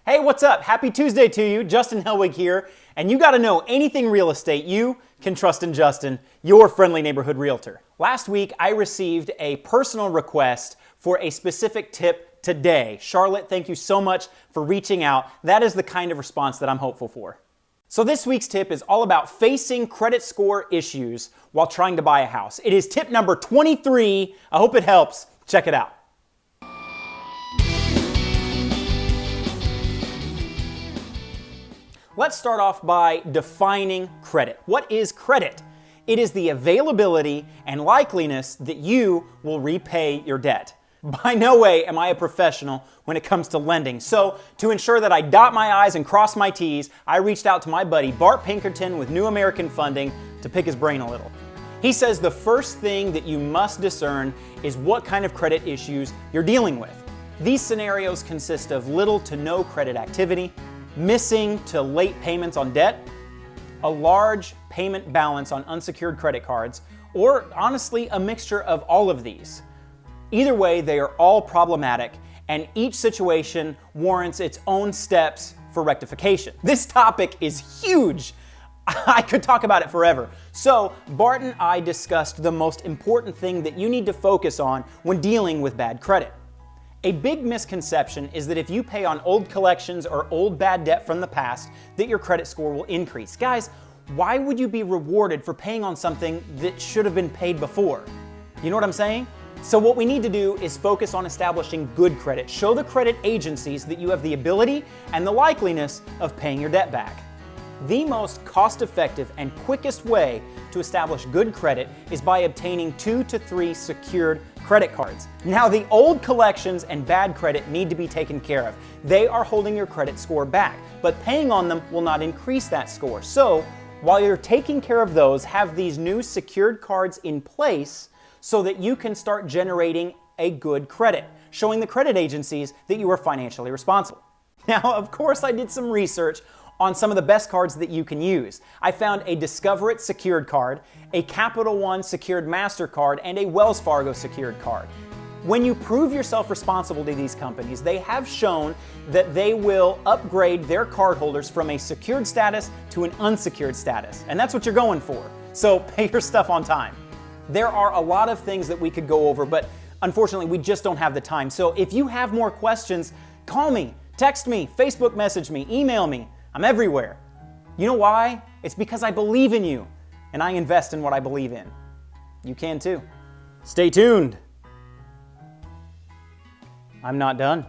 Hey, what's up? Happy Tuesday to you. Justin Helwig here. And you got to know anything real estate, you can trust in Justin, your friendly neighborhood realtor. Last week, I received a personal request for a specific tip today. Charlotte, thank you so much for reaching out. That is the kind of response that I'm hopeful for. So this week's tip is all about facing credit score issues while trying to buy a house. It is tip number 23. I hope it helps. Check it out. Let's start off by defining credit. What is credit? It is the availability and likeliness that you will repay your debt. By no way am I a professional when it comes to lending. So to ensure that I dot my I's and cross my T's, I reached out to my buddy Bart Pinkerton with New American Funding to pick his brain a little. He says the first thing that you must discern is what kind of credit issues you're dealing with. These scenarios consist of little to no credit activity, missing to late payments on debt, a large payment balance on unsecured credit cards, or honestly, a mixture of all of these. Either way, they are all problematic, and each situation warrants its own steps for rectification. This topic is huge. I could talk about it forever. So, Bart and I discussed the most important thing that you need to focus on when dealing with bad credit. A big misconception is that if you pay on old collections or old bad debt from the past, that your credit score will increase. Guys, why would you be rewarded for paying on something that should have been paid before? You know what I'm saying? So what we need to do is focus on establishing good credit. Show the credit agencies that you have the ability and the likeliness of paying your debt back. The most cost-effective and quickest way to establish good credit is by obtaining 2 to 3 secured credit cards. Now, the old collections and bad credit need to be taken care of. They are holding your credit score back, but paying on them will not increase that score. So, while you're taking care of those, have these new secured cards in place so that you can start generating a good credit, showing the credit agencies that you are financially responsible. Now, of course, I did some research on some of the best cards that you can use. I found a Discover It secured card, a Capital One secured MasterCard, and a Wells Fargo secured card. When you prove yourself responsible to these companies, they have shown that they will upgrade their cardholders from a secured status to an unsecured status. And that's what you're going for. So pay your stuff on time. There are a lot of things that we could go over, but unfortunately we just don't have the time. So if you have more questions, call me, text me, Facebook message me, email me. I'm everywhere. You know why? It's because I believe in you, and I invest in what I believe in. You can too. Stay tuned. I'm not done.